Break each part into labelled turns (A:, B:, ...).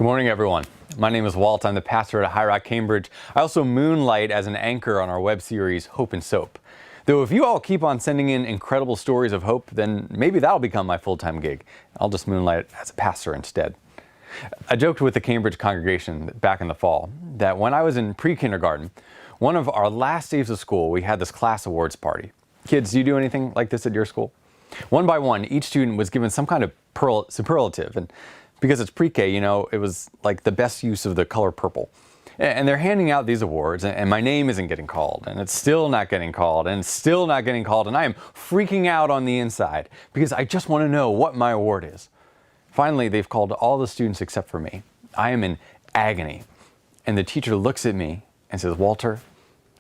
A: Good morning, everyone. My name is Walt. I'm the pastor at High Rock, Cambridge. I also moonlight as an anchor on our web series, Hope and Soap. Though if you all keep on sending in incredible stories of hope, then maybe that'll become my full-time gig. I'll just moonlight as a pastor instead. I joked with the Cambridge congregation back in the fall that when I was in pre-kindergarten, one of our last days of school, we had this class awards party. Kids, do you do anything like this at your school? One by one, each student was given some kind of superlative, and because it's pre-K, it was like the best use of the color purple. And they're handing out these awards, and my name isn't getting called, and it's still not getting called, and it's still not getting called, and I am freaking out on the inside because I just want to know what my award is. Finally, they've called all the students except for me. I am in agony. And the teacher looks at me and says, "Walter,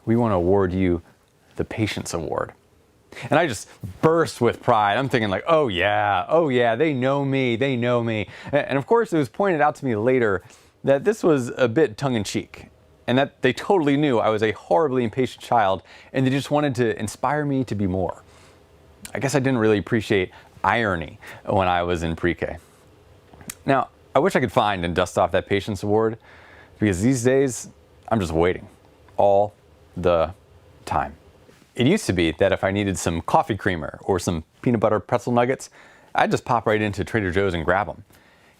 A: we want to award you the Patience Award." And I just burst with pride. I'm thinking like, oh yeah, they know me. And of course, it was pointed out to me later that this was a bit tongue-in-cheek and that they totally knew I was a horribly impatient child and they just wanted to inspire me to be more. I guess I didn't really appreciate irony when I was in pre-K. Now, I wish I could find and dust off that Patience Award because these days, I'm just waiting all the time. It used to be that if I needed some coffee creamer or some peanut butter pretzel nuggets, I'd just pop right into Trader Joe's and grab them.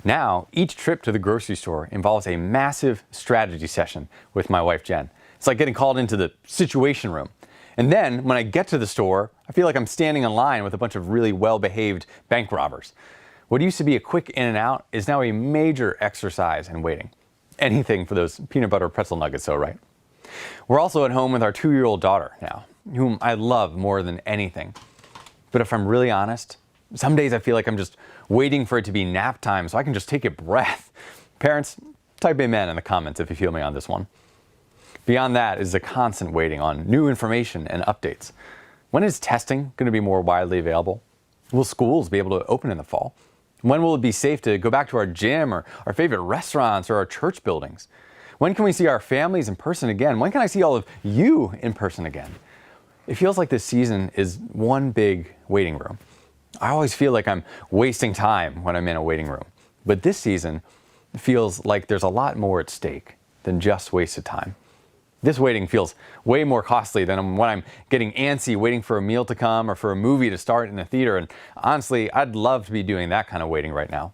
A: Now, each trip to the grocery store involves a massive strategy session with my wife, Jen. It's like getting called into the situation room. And then, when I get to the store, I feel like I'm standing in line with a bunch of really well-behaved bank robbers. What used to be a quick in and out is now a major exercise in waiting. Anything for those peanut butter pretzel nuggets, though, right? We're also at home with our 2-year-old daughter now, whom I love more than anything. But if I'm really honest, some days I feel like I'm just waiting for it to be nap time so I can just take a breath. Parents, type amen in the comments if you feel me on this one. Beyond that is the constant waiting on new information and updates. When is testing going to be more widely available? Will schools be able to open in the fall? When will it be safe to go back to our gym or our favorite restaurants or our church buildings? When can we see our families in person again? When can I see all of you in person again? It feels like this season is one big waiting room. I always feel like I'm wasting time when I'm in a waiting room. But this season feels like there's a lot more at stake than just wasted time. This waiting feels way more costly than when I'm getting antsy waiting for a meal to come or for a movie to start in the theater. And honestly, I'd love to be doing that kind of waiting right now.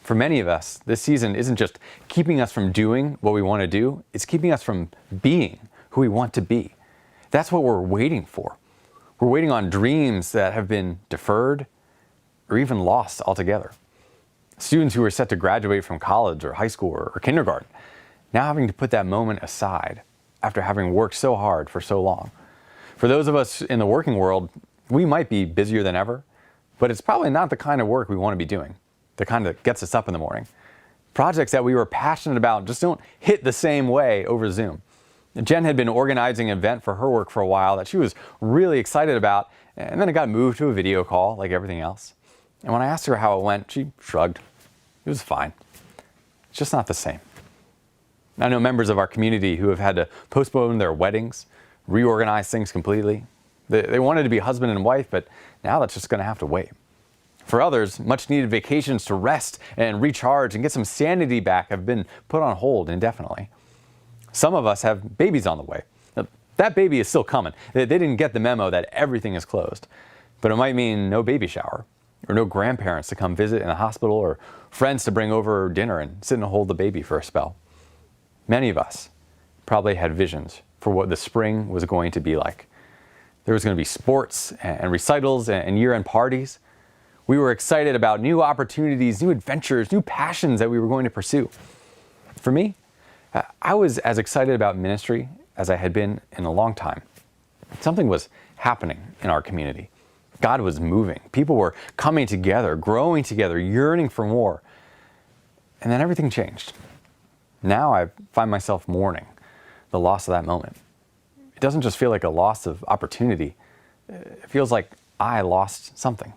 A: For many of us, this season isn't just keeping us from doing what we want to do, it's keeping us from being who we want to be. That's what we're waiting for. We're waiting on dreams that have been deferred or even lost altogether. Students who are set to graduate from college or high school or kindergarten, now having to put that moment aside after having worked so hard for so long. For those of us in the working world, we might be busier than ever, but it's probably not the kind of work we want to be doing, the kind that gets us up in the morning. Projects that we were passionate about just don't hit the same way over Zoom. Jen had been organizing an event for her work for a while that she was really excited about, and then it got moved to a video call like everything else. And when I asked her how it went, she shrugged. It was fine. It's just not the same. I know members of our community who have had to postpone their weddings, reorganize things completely. They wanted to be husband and wife, but now that's just going to have to wait. For others, much-needed vacations to rest and recharge and get some sanity back have been put on hold indefinitely. Some of us have babies on the way. Now, that baby is still coming. They didn't get the memo that everything is closed. But it might mean no baby shower, or no grandparents to come visit in the hospital, or friends to bring over dinner and sit and hold the baby for a spell. Many of us probably had visions for what the spring was going to be like. There was going to be sports and recitals and year-end parties. We were excited about new opportunities, new adventures, new passions that we were going to pursue. For me, I was as excited about ministry as I had been in a long time. Something was happening in our community. God was moving. People were coming together, growing together, yearning for more. And then everything changed. Now I find myself mourning the loss of that moment. It doesn't just feel like a loss of opportunity. It feels like I lost something.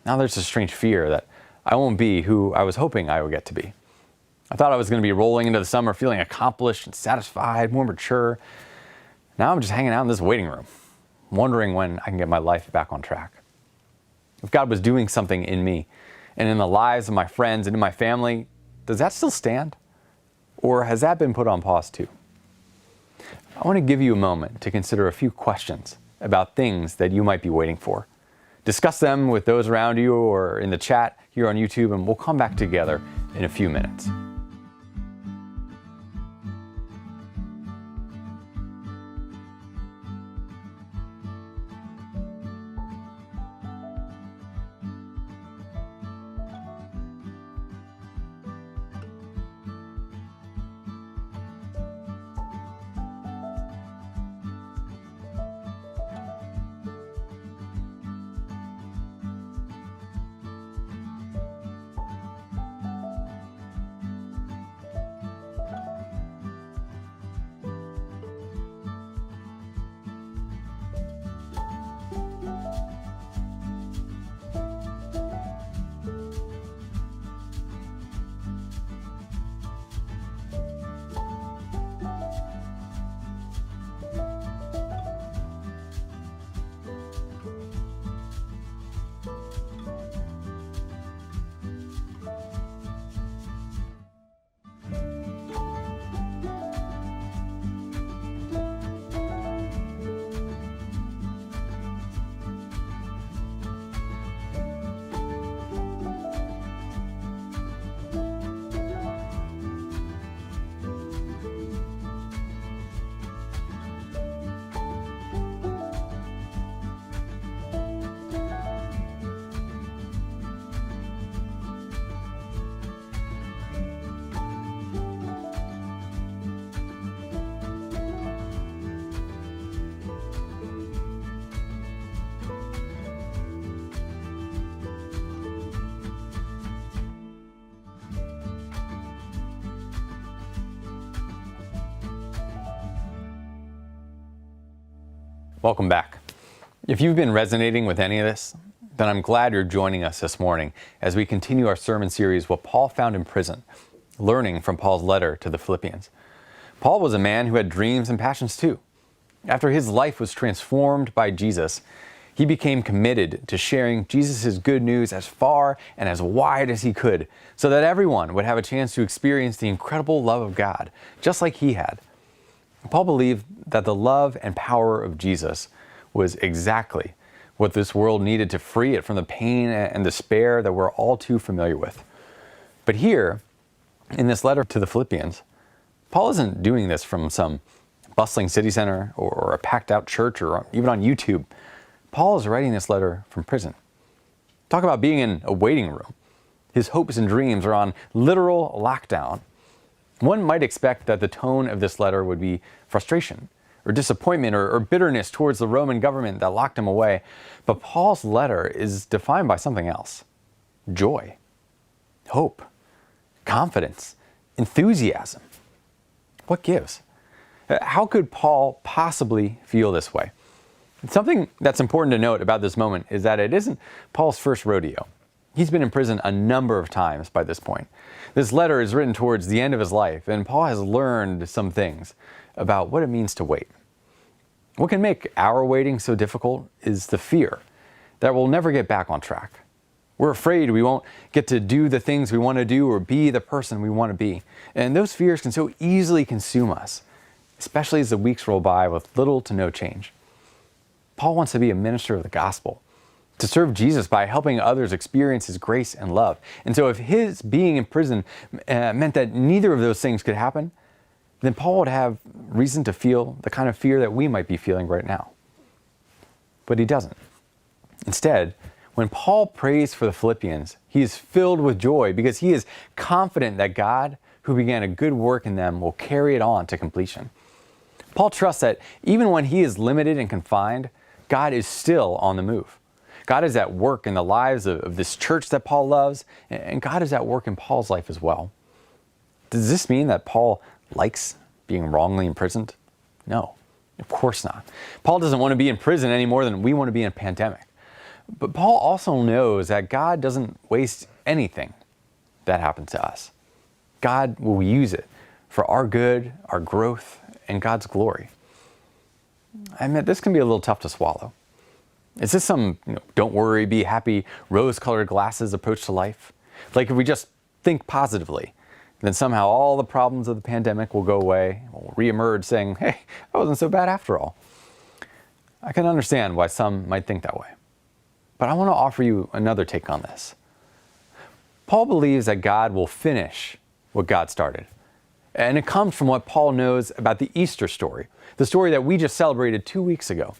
A: Now there's a strange fear that I won't be who I was hoping I would get to be. I thought I was going to be rolling into the summer feeling accomplished and satisfied, more mature. Now I'm just hanging out in this waiting room, wondering when I can get my life back on track. If God was doing something in me and in the lives of my friends and in my family, does that still stand? Or has that been put on pause too? I want to give you a moment to consider a few questions about things that you might be waiting for. Discuss them with those around you or in the chat here on YouTube, and we'll come back together in a few minutes. Welcome back. If you've been resonating with any of this, then I'm glad you're joining us this morning as we continue our sermon series, What Paul Found in Prison, learning from Paul's letter to the Philippians. Paul was a man who had dreams and passions too. After his life was transformed by Jesus, he became committed to sharing Jesus' good news as far and as wide as he could, so that everyone would have a chance to experience the incredible love of God, just like he had. Paul believed that the love and power of Jesus was exactly what this world needed to free it from the pain and despair that we're all too familiar with. But here, in this letter to the Philippians, Paul isn't doing this from some bustling city center or a packed out church or even on YouTube. Paul is writing this letter from prison. Talk about being in a waiting room. His hopes and dreams are on literal lockdown. One might expect that the tone of this letter would be frustration or disappointment or bitterness towards the Roman government that locked him away. But Paul's letter is defined by something else: joy, hope, confidence, enthusiasm. What gives? How could Paul possibly feel this way? Something that's important to note about this moment is that it isn't Paul's first rodeo. He's been in prison a number of times by this point. This letter is written towards the end of his life, and Paul has learned some things about what it means to wait. What can make our waiting so difficult is the fear that we'll never get back on track. We're afraid we won't get to do the things we want to do or be the person we want to be. And those fears can so easily consume us, especially as the weeks roll by with little to no change. Paul wants to be a minister of the gospel, to serve Jesus by helping others experience his grace and love. And so if his being in prison meant that neither of those things could happen, then Paul would have reason to feel the kind of fear that we might be feeling right now. But he doesn't. Instead, when Paul prays for the Philippians, he is filled with joy because he is confident that God, who began a good work in them, will carry it on to completion. Paul trusts that even when he is limited and confined, God is still on the move. God is at work in the lives of this church that Paul loves, and God is at work in Paul's life as well. Does this mean that Paul likes being wrongly imprisoned? No, of course not. Paul doesn't want to be in prison any more than we want to be in a pandemic. But Paul also knows that God doesn't waste anything that happens to us. God will use it for our good, our growth, and God's glory. I admit this can be a little tough to swallow. Is this some, don't worry, be happy, rose-colored glasses approach to life? Like if we just think positively, Then somehow all the problems of the pandemic will go away, we'll reemerge saying, hey, that wasn't so bad after all. I can understand why some might think that way. But I want to offer you another take on this. Paul believes that God will finish what God started. And it comes from what Paul knows about the Easter story, the story that we just celebrated 2 weeks ago.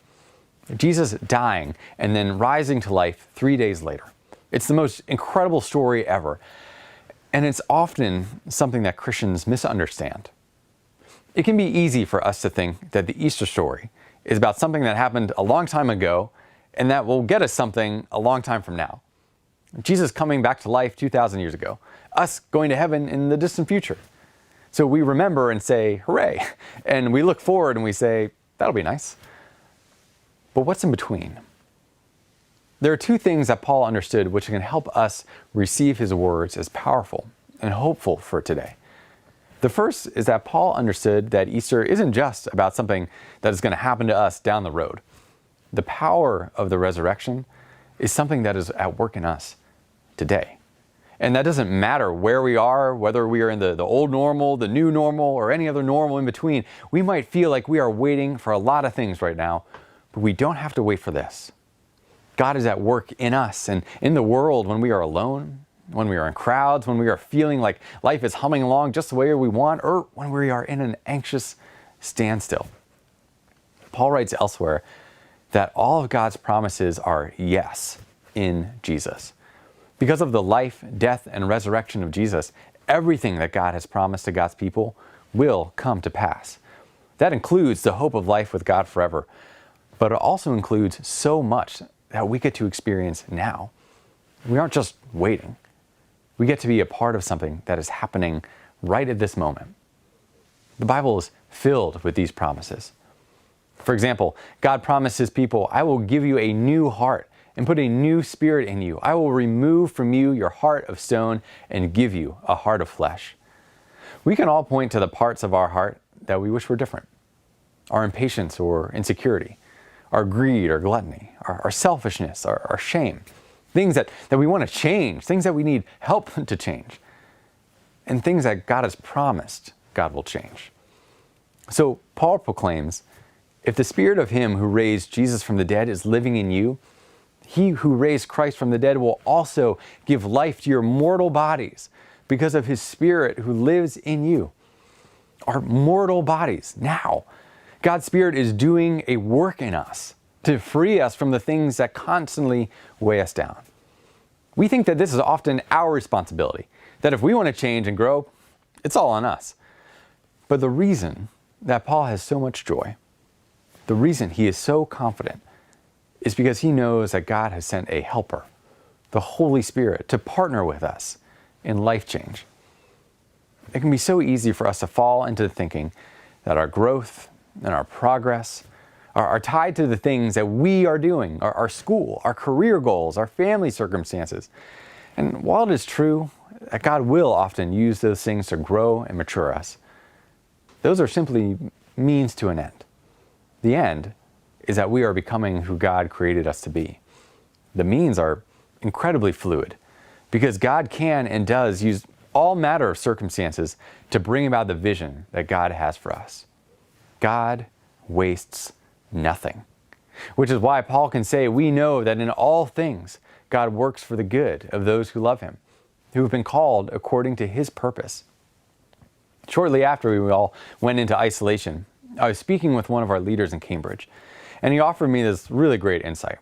A: Jesus dying and then rising to life 3 days later. It's the most incredible story ever. And it's often something that Christians misunderstand. It can be easy for us to think that the Easter story is about something that happened a long time ago and that will get us something a long time from now. Jesus coming back to life 2,000 years ago, us going to heaven in the distant future. So we remember and say, hooray, and we look forward and we say, that'll be nice. But what's in between? There are two things that Paul understood which can help us receive his words as powerful and hopeful for today. The first is that Paul understood that Easter isn't just about something that is going to happen to us down the road. The power of the resurrection is something that is at work in us today. And that doesn't matter where we are, whether we are in the old normal, the new normal, or any other normal in between. We might feel like we are waiting for a lot of things right now, but we don't have to wait for this. God is at work in us and in the world when we are alone, when we are in crowds, when we are feeling like life is humming along just the way we want, or when we are in an anxious standstill. Paul writes elsewhere that all of God's promises are yes in Jesus. Because of the life, death, and resurrection of Jesus, everything that God has promised to God's people will come to pass. That includes the hope of life with God forever, but it also includes so much that we get to experience now. We aren't just waiting. We get to be a part of something that is happening right at this moment. The Bible is filled with these promises. For example, God promised his people, I will give you a new heart and put a new spirit in you. I will remove from you your heart of stone and give you a heart of flesh. We can all point to the parts of our heart that we wish were different. Our impatience or insecurity, our greed or gluttony, our selfishness, our shame, things that we want to change, things that we need help to change, and things that God has promised God will change. So Paul proclaims, if the spirit of him who raised Jesus from the dead is living in you, he who raised Christ from the dead will also give life to your mortal bodies because of his spirit who lives in you. Our mortal bodies now. God's Spirit is doing a work in us to free us from the things that constantly weigh us down. We think that this is often our responsibility, that if we want to change and grow, it's all on us. But the reason that Paul has so much joy, the reason he is so confident, is because he knows that God has sent a helper, the Holy Spirit, to partner with us in life change. It can be so easy for us to fall into thinking that our growth and our progress are tied to the things that we are doing, our school, our career goals, our family circumstances. And while it is true that God will often use those things to grow and mature us, those are simply means to an end. The end is that we are becoming who God created us to be. The means are incredibly fluid because God can and does use all matter of circumstances to bring about the vision that God has for us. God wastes nothing, which is why Paul can say, we know that in all things God works for the good of those who love him, who have been called according to his purpose. Shortly after we all went into isolation, I was speaking with one of our leaders in Cambridge, and he offered me this really great insight.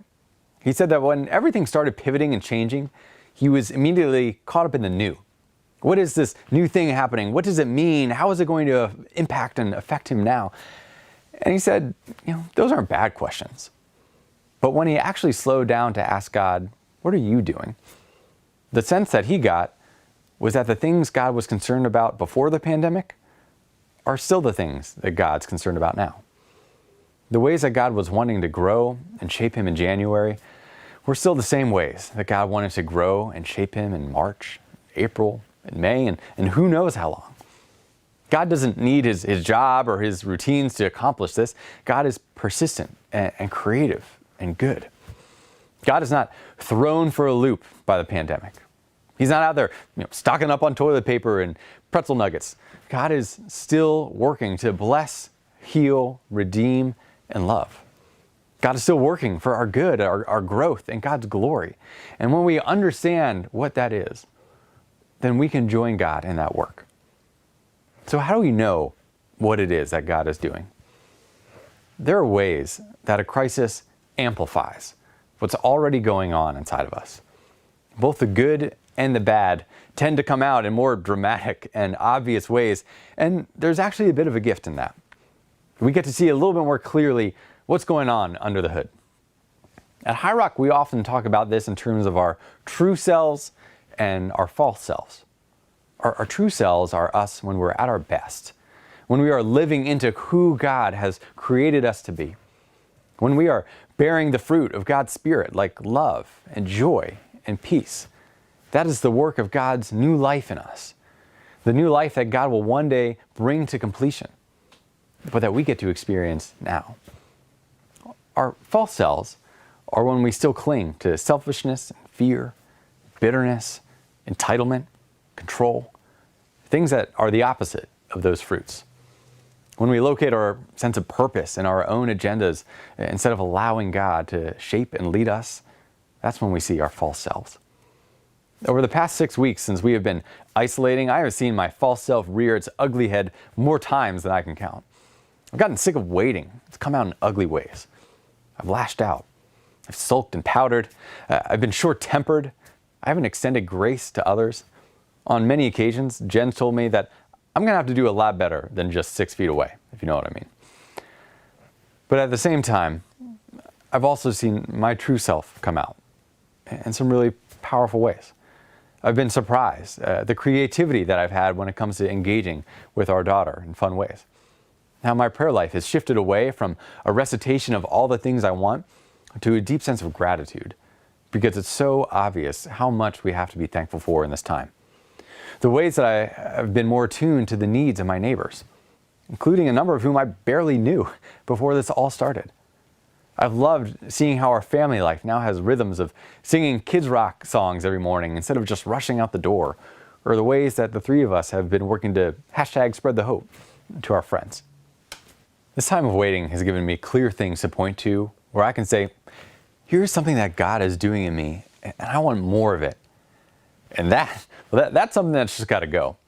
A: He said that when everything started pivoting and changing, he was immediately caught up in the new. What is this new thing happening? What does it mean? How is it going to impact and affect him now? And he said, those aren't bad questions. But when he actually slowed down to ask God, what are you doing? The sense that he got was that the things God was concerned about before the pandemic are still the things that God's concerned about now. The ways that God was wanting to grow and shape him in January were still the same ways that God wanted to grow and shape him in March, April, and May, and who knows how long. God doesn't need his job or his routines to accomplish this. God is persistent and creative and good. God is not thrown for a loop by the pandemic. He's not out there, stocking up on toilet paper and pretzel nuggets. God is still working to bless, heal, redeem, and love. God is still working for our good, our growth, and God's glory. And when we understand what that is, then we can join God in that work. So how do we know what it is that God is doing? There are ways that a crisis amplifies what's already going on inside of us. Both the good and the bad tend to come out in more dramatic and obvious ways, and there's actually a bit of a gift in that. We get to see a little bit more clearly what's going on under the hood. At High Rock, we often talk about this in terms of our true selves and our false selves. Our true selves are us when we're at our best, when we are living into who God has created us to be, when we are bearing the fruit of God's Spirit like love and joy and peace. That is the work of God's new life in us, the new life that God will one day bring to completion, but that we get to experience now. Our false selves are when we still cling to selfishness, fear, bitterness, entitlement, control, things that are the opposite of those fruits. When we locate our sense of purpose in our own agendas instead of allowing God to shape and lead us, that's when we see our false selves. Over the past 6 weeks since we have been isolating, I have seen my false self rear its ugly head more times than I can count. I've gotten sick of waiting. It's come out in ugly ways. I've lashed out. I've sulked and powdered. I've been short-tempered. I haven't extended grace to others. On many occasions, Jen told me that I'm going to have to do a lot better than just 6 feet away, if you know what I mean. But at the same time, I've also seen my true self come out in some really powerful ways. I've been surprised at the creativity that I've had when it comes to engaging with our daughter in fun ways. How my prayer life has shifted away from a recitation of all the things I want to a deep sense of gratitude, because it's so obvious how much we have to be thankful for in this time. The ways that I have been more attuned to the needs of my neighbors, including a number of whom I barely knew before this all started. I've loved seeing how our family life now has rhythms of singing kids rock songs every morning instead of just rushing out the door, or the ways that the three of us have been working to spread the hope to our friends. This time of waiting has given me clear things to point to where I can say, here's something that God is doing in me, and I want more of it. And that's something that's just got to go.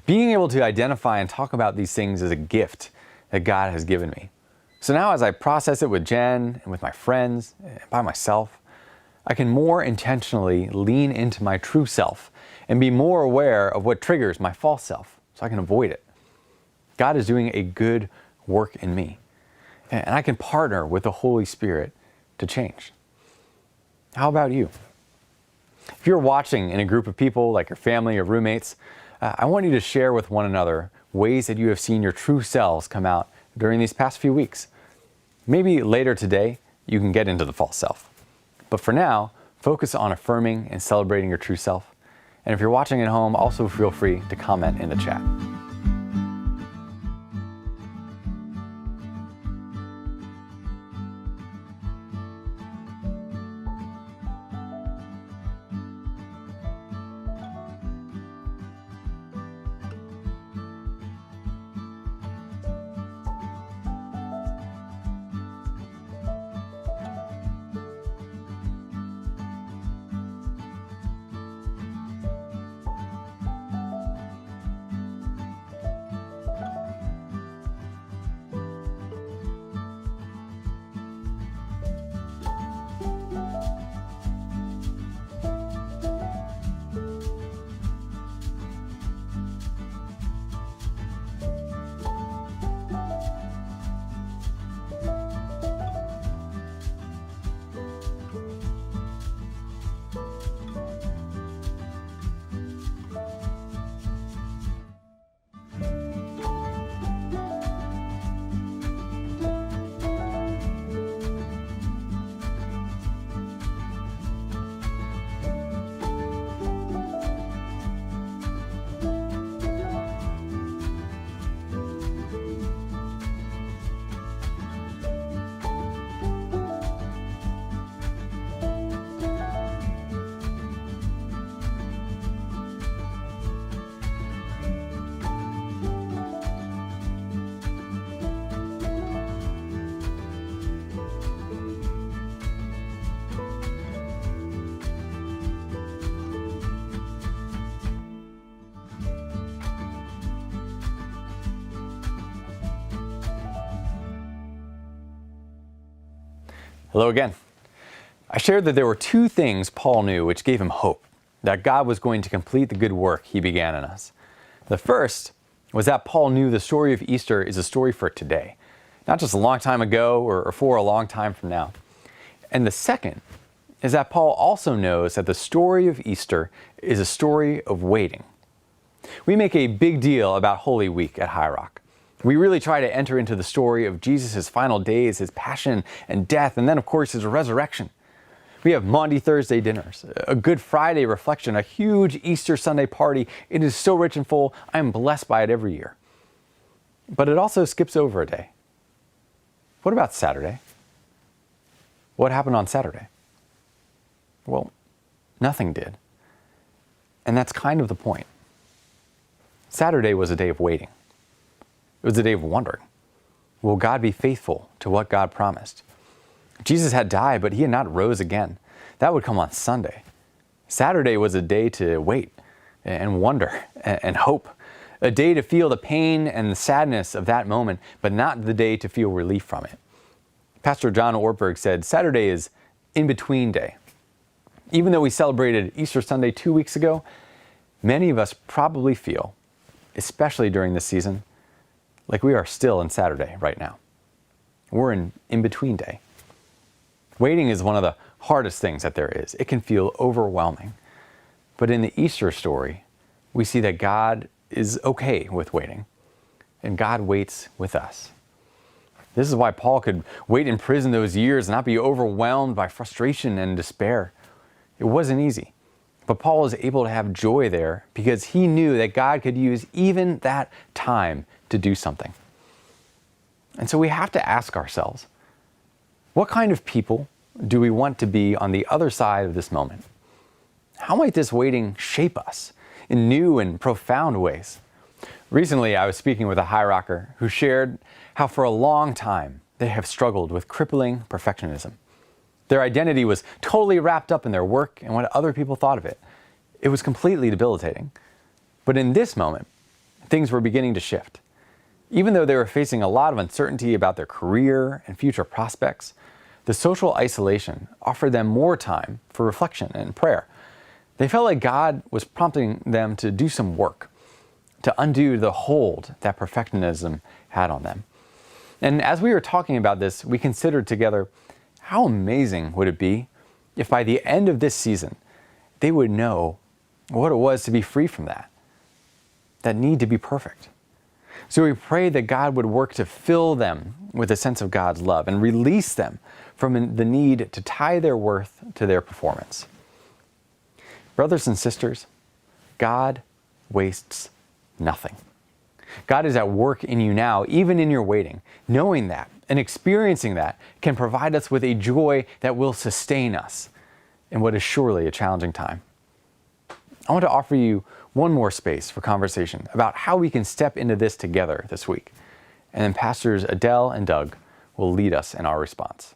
A: Being able to identify and talk about these things is a gift that God has given me. So now as I process it with Jen and with my friends and by myself, I can more intentionally lean into my true self and be more aware of what triggers my false self so I can avoid it. God is doing a good work in me, and I can partner with the Holy Spirit to change. How about you? If you're watching in a group of people like your family or roommates, I want you to share with one another ways that you have seen your true selves come out during these past few weeks. Maybe later today, you can get into the false self. But for now, focus on affirming and celebrating your true self. And if you're watching at home, also feel free to comment in the chat. Hello again. I shared that there were two things Paul knew which gave him hope, that God was going to complete the good work he began in us. The first was that Paul knew the story of Easter is a story for today, not just a long time ago or for a long time from now. And the second is that Paul also knows that the story of Easter is a story of waiting. We make a big deal about Holy Week at High Rock. We really try to enter into the story of Jesus' final days, his passion and death, and then, of course, his resurrection. We have Maundy Thursday dinners, a Good Friday reflection, a huge Easter Sunday party. It is so rich and full. I am blessed by it every year. But it also skips over a day. What about Saturday? What happened on Saturday? Well, nothing did. And that's kind of the point. Saturday was a day of waiting. It was a day of wondering. Will God be faithful to what God promised? Jesus had died, but he had not rose again. That would come on Sunday. Saturday was a day to wait and wonder and hope. A day to feel the pain and the sadness of that moment, but not the day to feel relief from it. Pastor John Ortberg said, Saturday is in-between day. Even though we celebrated Easter Sunday 2 weeks ago, many of us probably feel, especially during this season, like we are still in Saturday right now. We're in between day. Waiting is one of the hardest things that there is. It can feel overwhelming. But in the Easter story, we see that God is okay with waiting, and God waits with us. This is why Paul could wait in prison those years and not be overwhelmed by frustration and despair. It wasn't easy. But Paul was able to have joy there because he knew that God could use even that time to do something. And so we have to ask ourselves, what kind of people do we want to be on the other side of this moment? How might this waiting shape us in new and profound ways? Recently, I was speaking with a high rocker who shared how for a long time they have struggled with crippling perfectionism. Their identity was totally wrapped up in their work and what other people thought of it. It was completely debilitating. But in this moment, things were beginning to shift. Even though they were facing a lot of uncertainty about their career and future prospects, the social isolation offered them more time for reflection and prayer. They felt like God was prompting them to do some work, to undo the hold that perfectionism had on them. And as we were talking about this, we considered together, how amazing would it be if by the end of this season, they would know what it was to be free from that need to be perfect. So we prayed that God would work to fill them with a sense of God's love and release them from the need to tie their worth to their performance. Brothers and sisters, God wastes nothing. God is at work in you now, even in your waiting. Knowing that and experiencing that can provide us with a joy that will sustain us in what is surely a challenging time. I want to offer you one more space for conversation about how we can step into this together this week. And then Pastors Adele and Doug will lead us in our response.